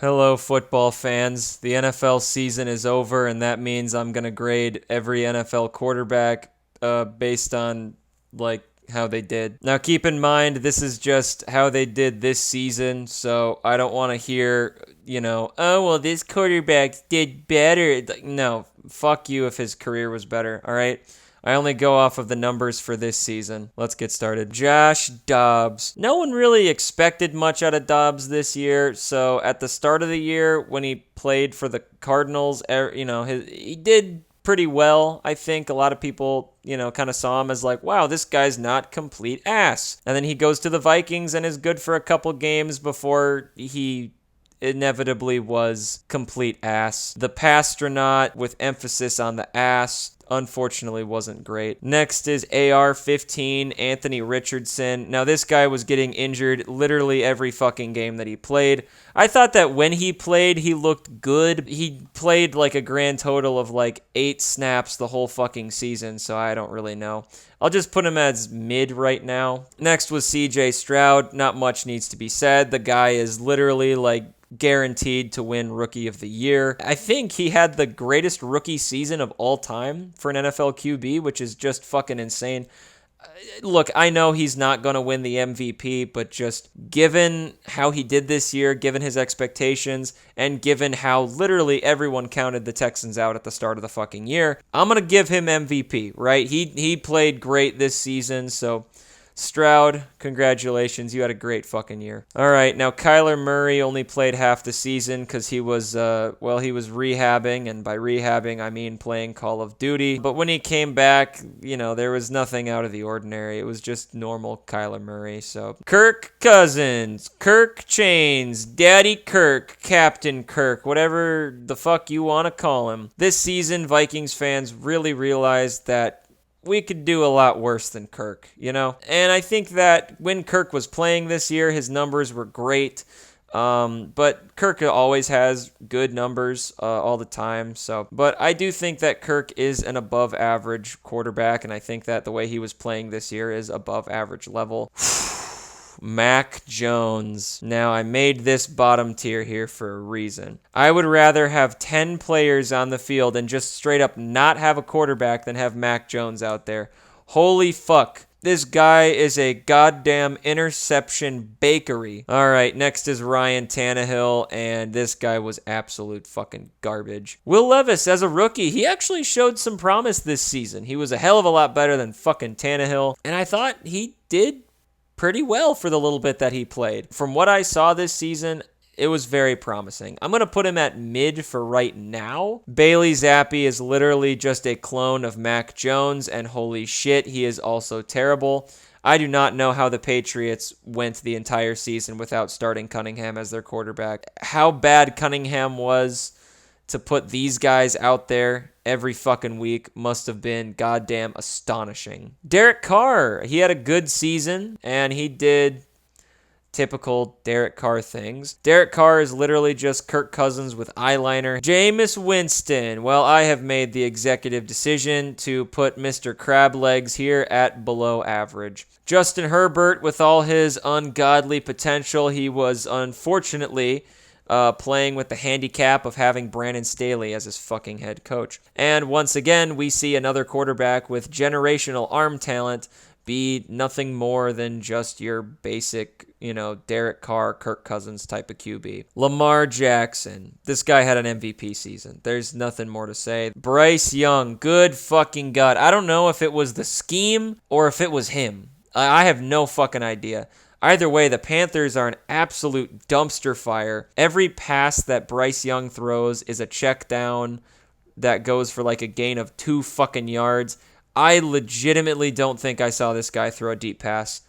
Hello, football fans. The NFL season is over, and that means I'm going to grade every NFL quarterback based on, how they did. Now, keep in mind, this is just how they did this season, so I don't want to hear, oh, well, this quarterback did better. No, fuck you if his career was better, all right? I only go off of the numbers for this season. Let's get started. Josh Dobbs. No one really expected much out of Dobbs this year. So at the start of the year, when he played for the Cardinals, he did pretty well. I think a lot of people, kind of saw him as like, wow, this guy's not complete ass. And then he goes to the Vikings and is good for a couple games before he inevitably was complete ass. The Pastronaut, with emphasis on the ass, unfortunately wasn't great. Next is AR-15, Anthony Richardson. Now, this guy was getting injured literally every fucking game that he played. I thought that when he played, he looked good. He played like a grand total of 8 snaps the whole fucking season, so I don't really know. I'll just put him as mid right now. Next was CJ Stroud. Not much needs to be said. The guy is literally guaranteed to win Rookie of the Year. I think he had the greatest rookie season of all time for an NFL QB, which is just fucking insane. Look, I know he's not going to win the MVP, but just given how he did this year, given his expectations, and given how literally everyone counted the Texans out at the start of the fucking year, I'm going to give him MVP, right? He played great this season, so Stroud, congratulations. You had a great fucking year. All right, now Kyler Murray only played half the season because he was rehabbing, and by rehabbing, I mean playing Call of Duty. But when he came back, there was nothing out of the ordinary. It was just normal Kyler Murray. So Kirk Cousins, Kirk Chains, Daddy Kirk, Captain Kirk, whatever the fuck you want to call him. This season, Vikings fans really realized that we could do a lot worse than Kirk, And I think that when Kirk was playing this year, his numbers were great. But Kirk always has good numbers all the time. But I do think that Kirk is an above average quarterback, and I think that the way he was playing this year is above average level. Mac Jones. Now, I made this bottom tier here for a reason. I would rather have 10 players on the field and just straight up not have a quarterback than have Mac Jones out there. Holy fuck. This guy is a goddamn interception bakery. All right, next is Ryan Tannehill, and this guy was absolute fucking garbage. Will Levis, as a rookie, he actually showed some promise this season. He was a hell of a lot better than fucking Tannehill, and I thought he did pretty well for the little bit that he played. From what I saw this season, it was very promising. I'm going to put him at mid for right now. Bailey Zappi is literally just a clone of Mac Jones, and holy shit, he is also terrible. I do not know how the Patriots went the entire season without starting Cunningham as their quarterback. How bad Cunningham was to put these guys out there every fucking week must have been goddamn astonishing. Derek Carr, he had a good season, and he did typical Derek Carr things. Derek Carr is literally just Kirk Cousins with eyeliner. Jameis Winston, well, I have made the executive decision to put Mr. Crab Legs here at below average. Justin Herbert, with all his ungodly potential, he was unfortunately playing with the handicap of having Brandon Staley as his fucking head coach. And once again, we see another quarterback with generational arm talent be nothing more than just your basic, Derek Carr, Kirk Cousins type of QB. Lamar Jackson. This guy had an MVP season. There's nothing more to say. Bryce Young. Good fucking God. I don't know if it was the scheme or if it was him. I have no fucking idea. Either way, the Panthers are an absolute dumpster fire. Every pass that Bryce Young throws is a check down that goes for a gain of 2 fucking yards. I legitimately don't think I saw this guy throw a deep pass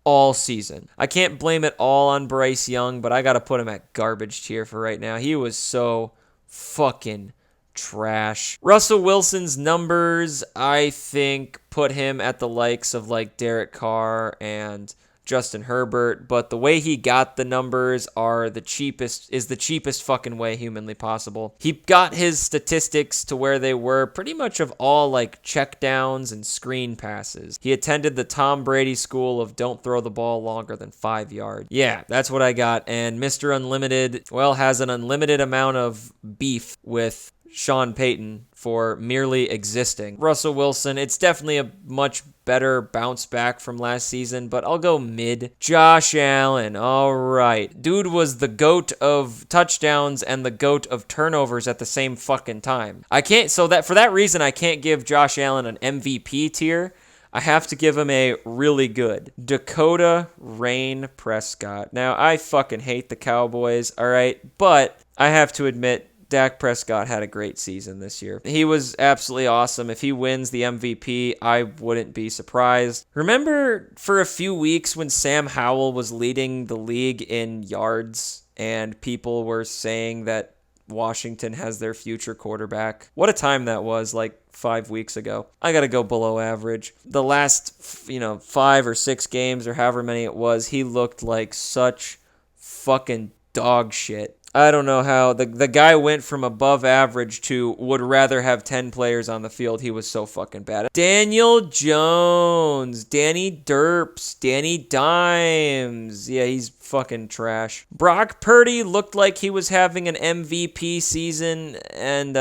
all season. I can't blame it all on Bryce Young, but I got to put him at garbage tier for right now. He was so fucking trash. Russell Wilson's numbers, I think, put him at the likes of Derek Carr and Justin Herbert, but the way he got the numbers is the cheapest fucking way humanly possible. He got his statistics to where they were pretty much of all like checkdowns and screen passes. He attended the Tom Brady school of don't throw the ball longer than 5 yards. Yeah, that's what I got. And Mr. Unlimited, well, has an unlimited amount of beef with Sean Payton for merely existing. Russell Wilson, it's definitely a much better bounce back from last season, but I'll go mid. Josh Allen, all right. Dude was the GOAT of touchdowns and the GOAT of turnovers at the same fucking time. For that reason, I can't give Josh Allen an MVP tier. I have to give him a really good. Dakota Rain Prescott. Now, I fucking hate the Cowboys, all right, but I have to admit, Dak Prescott had a great season this year. He was absolutely awesome. If he wins the MVP, I wouldn't be surprised. Remember for a few weeks when Sam Howell was leading the league in yards and people were saying that Washington has their future quarterback? What a time that was, like 5 weeks ago. I got to go below average. The last, 5 or 6 games or however many it was, he looked like such fucking dog shit. I don't know how. The guy went from above average to would rather have 10 players on the field. He was so fucking bad. Daniel Jones, Danny Derps, Danny Dimes. Yeah, he's fucking trash. Brock Purdy looked like he was having an MVP season, and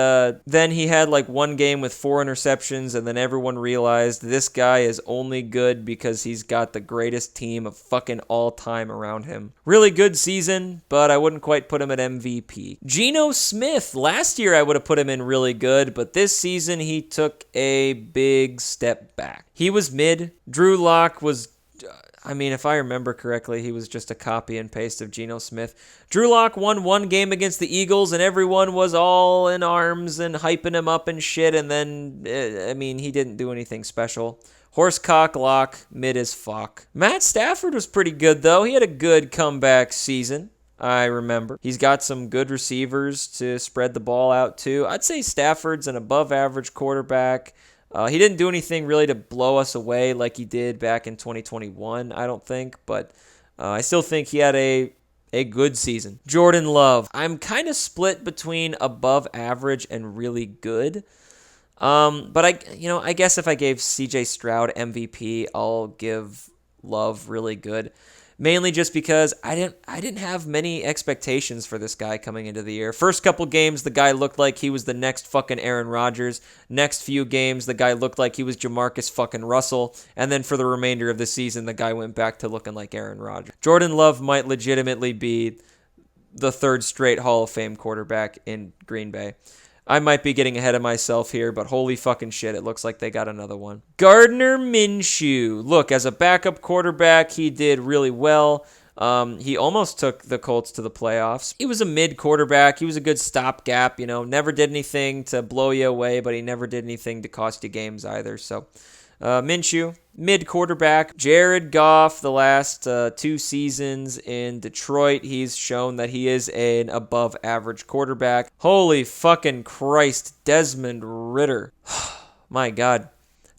then he had like one game with 4 interceptions, and then everyone realized this guy is only good because he's got the greatest team of fucking all time around him. Really good season, but I wouldn't quite put him at MVP. Geno Smith, last year I would have put him in really good, but this season he took a big step back. He was mid. Drew Lock was, if I remember correctly, he was just a copy and paste of Geno Smith. Drew Lock won one game against the Eagles, and everyone was all in arms and hyping him up and shit, and then, he didn't do anything special. Horsecock Lock, mid as fuck. Matt Stafford was pretty good, though. He had a good comeback season, I remember. He's got some good receivers to spread the ball out to. I'd say Stafford's an above-average quarterback. He didn't do anything really to blow us away like he did back in 2021, I don't think, but I still think he had a good season. Jordan Love. I'm kind of split between above average and really good. But I guess if I gave CJ Stroud MVP, I'll give Love really good. Mainly just because I didn't have many expectations for this guy coming into the year. First couple games, the guy looked like he was the next fucking Aaron Rodgers. Next few games, the guy looked like he was Jamarcus fucking Russell. And then for the remainder of the season, the guy went back to looking like Aaron Rodgers. Jordan Love might legitimately be the third straight Hall of Fame quarterback in Green Bay. I might be getting ahead of myself here, but holy fucking shit, it looks like they got another one. Gardner Minshew. Look, as a backup quarterback, he did really well. He almost took the Colts to the playoffs. He was a mid quarterback. He was a good stopgap, never did anything to blow you away, but he never did anything to cost you games either. So, Minshew, mid quarterback. Jared Goff, the last 2 seasons in Detroit, he's shown that he is an above average quarterback. Holy fucking Christ, Desmond Ridder. My God.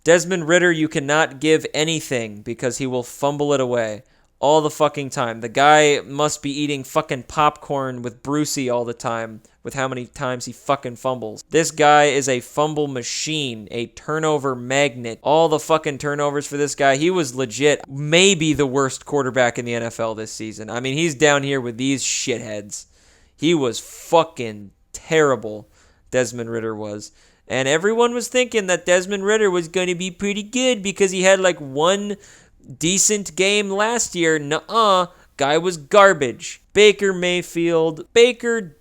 Desmond Ridder, you cannot give anything because he will fumble it away all the fucking time. The guy must be eating fucking popcorn with Brucey all the time with how many times he fucking fumbles. This guy is a fumble machine, a turnover magnet. All the fucking turnovers for this guy. He was legit maybe the worst quarterback in the NFL this season. He's down here with these shitheads. He was fucking terrible, Desmond Ridder was. And everyone was thinking that Desmond Ridder was going to be pretty good because he had like one decent game last year. Nuh-uh. Guy was garbage. Baker Mayfield. Baker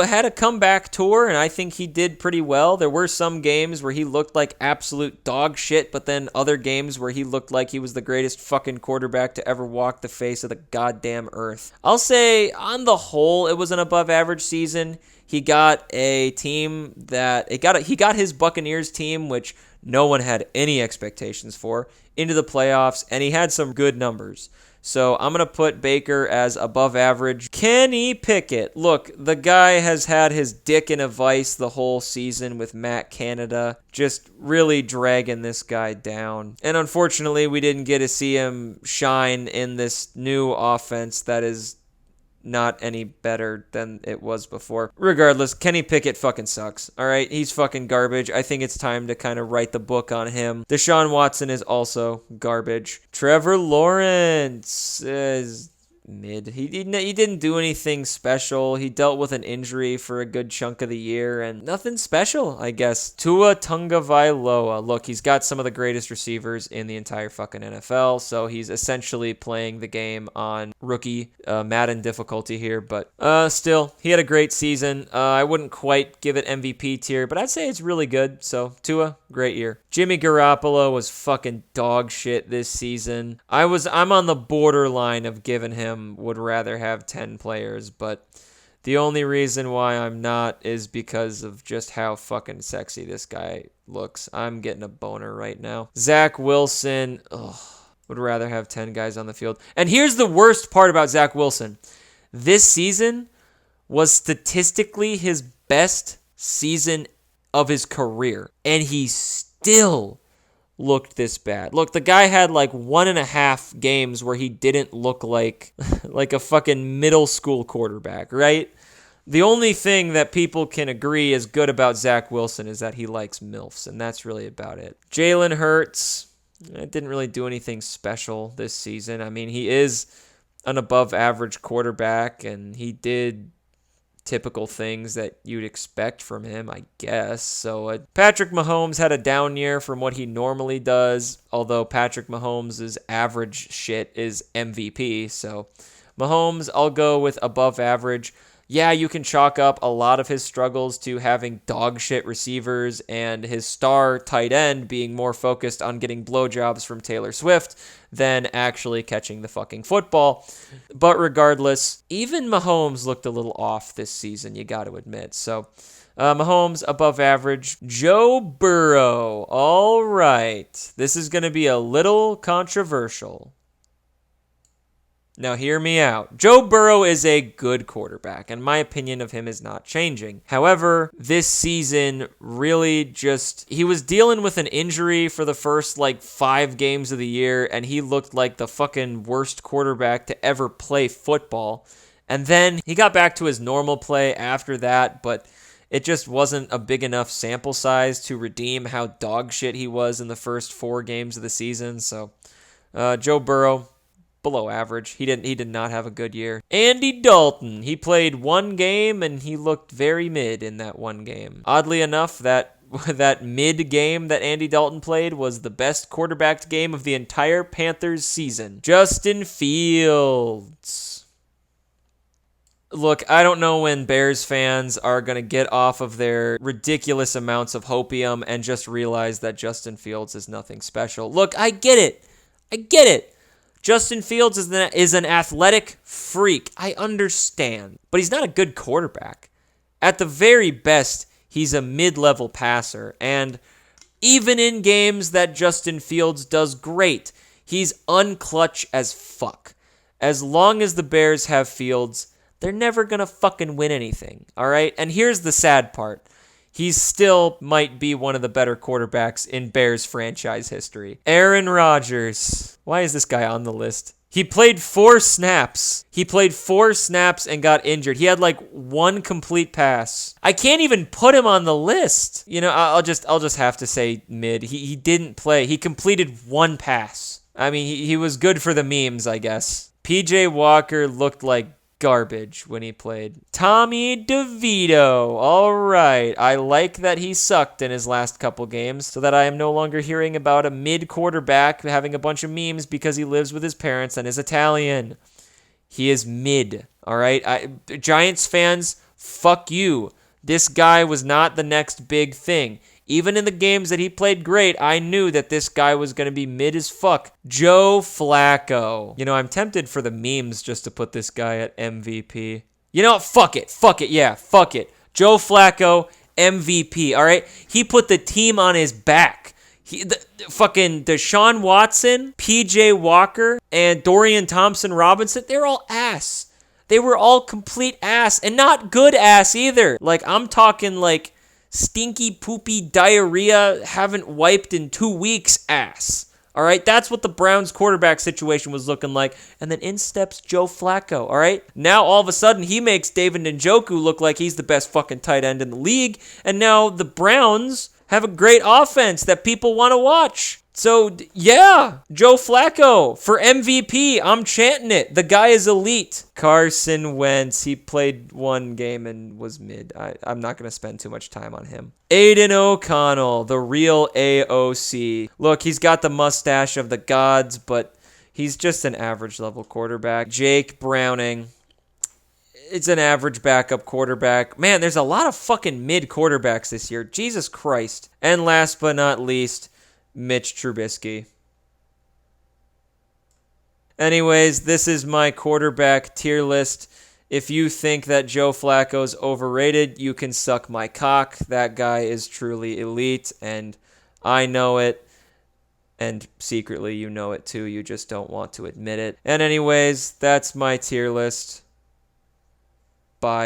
had a comeback tour, and I think he did pretty well. There were some games where he looked like absolute dog shit, but then other games where he looked like he was the greatest fucking quarterback to ever walk the face of the goddamn earth. I'll say, on the whole, it was an above-average season. He got a team he got his Buccaneers team, which no one had any expectations for, into the playoffs, and he had some good numbers. So I'm going to put Baker as above average. Kenny Pickett. Look, the guy has had his dick in a vice the whole season with Matt Canada, just really dragging this guy down. And unfortunately, we didn't get to see him shine in this new offense that is not any better than it was before. Regardless, Kenny Pickett fucking sucks. All right, he's fucking garbage. I think it's time to kind of write the book on him. Deshaun Watson is also garbage. Trevor Lawrence is mid. He didn't do anything special. He dealt with an injury for a good chunk of the year and nothing special, I guess. Tua Tagovailoa. Look, he's got some of the greatest receivers in the entire fucking NFL, so he's essentially playing the game on rookie Madden difficulty here, but still, he had a great season. I wouldn't quite give it MVP tier, but I'd say it's really good. So Tua, great year. Jimmy Garoppolo was fucking dog shit this season. I'm on the borderline of giving him would rather have 10 players, but the only reason why I'm not is because of just how fucking sexy this guy looks. I'm getting a boner right now. Zach Wilson, would rather have 10 guys on the field. And here's the worst part about Zach Wilson. This season was statistically his best season of his career, and he still looked this bad. Look, the guy had like 1.5 games where he didn't look like a fucking middle school quarterback, right? The only thing that people can agree is good about Zach Wilson is that he likes MILFs, and that's really about it. Jalen Hurts didn't really do anything special this season. I mean, he is an above average quarterback, and he did typical things that you'd expect from him, I guess. So Patrick Mahomes had a down year from what he normally does, although Patrick Mahomes' average shit is MVP. So Mahomes, I'll go with above average. Yeah, you can chalk up a lot of his struggles to having dog shit receivers and his star tight end being more focused on getting blowjobs from Taylor Swift than actually catching the fucking football. But regardless, even Mahomes looked a little off this season, you got to admit. So Mahomes, above average. Joe Burrow. All right. This is going to be a little controversial. Now, hear me out. Joe Burrow is a good quarterback, and my opinion of him is not changing. However, this season really he was dealing with an injury for the first 5 games of the year, and he looked like the fucking worst quarterback to ever play football. And then he got back to his normal play after that, but it just wasn't a big enough sample size to redeem how dog shit he was in the first 4 games of the season. So, Joe Burrow, below average. He did not have a good year. Andy Dalton. He played 1 game and he looked very mid in that 1 game. Oddly enough, that mid game that Andy Dalton played was the best quarterbacked game of the entire Panthers season. Justin Fields. Look, I don't know when Bears fans are going to get off of their ridiculous amounts of hopium and just realize that Justin Fields is nothing special. Look, I get it. Justin Fields is an athletic freak. I understand. But he's not a good quarterback. At the very best, he's a mid-level passer. And even in games that Justin Fields does great, he's unclutch as fuck. As long as the Bears have Fields, they're never going to fucking win anything. All right? And here's the sad part. He still might be one of the better quarterbacks in Bears franchise history. Aaron Rodgers. Why is this guy on the list? He played 4 snaps. And got injured. He had 1 complete pass. I can't even put him on the list. I'll just have to say mid. He didn't play. He completed 1 pass. I mean, he was good for the memes, I guess. PJ Walker looked like garbage when he played. Tommy DeVito. All right. I like that he sucked in his last couple games so that I am no longer hearing about a mid quarterback having a bunch of memes because he lives with his parents and is Italian. He is mid. All right. Giants fans, fuck you. This guy was not the next big thing. Even in the games that he played great, I knew that this guy was going to be mid as fuck. Joe Flacco. I'm tempted for the memes just to put this guy at MVP. You know what? Fuck it. Yeah, fuck it. Joe Flacco, MVP, all right? He put the team on his back. Fucking Deshaun Watson, PJ Walker, and Dorian Thompson-Robinson, they're all ass. They were all complete ass, and not good ass either. Like, I'm talking like stinky, poopy, diarrhea, haven't wiped in 2 weeks ass. All right, that's what the Browns quarterback situation was looking like. And then in steps Joe Flacco, all right? Now, all of a sudden, he makes David Njoku look like he's the best fucking tight end in the league. And now the Browns have a great offense that people want to watch. So, yeah, Joe Flacco for MVP. I'm chanting it. The guy is elite. Carson Wentz, he played 1 game and was mid. I'm not going to spend too much time on him. Aiden O'Connell, the real AOC. Look, he's got the mustache of the gods, but he's just an average level quarterback. Jake Browning, it's an average backup quarterback. Man, there's a lot of fucking mid quarterbacks this year. Jesus Christ. And last but not least, Mitch Trubisky. Anyways, this is my quarterback tier list. If you think that Joe Flacco's overrated, you can suck my cock. That guy is truly elite, and I know it. And secretly, you know it too. You just don't want to admit it. And anyways, that's my tier list.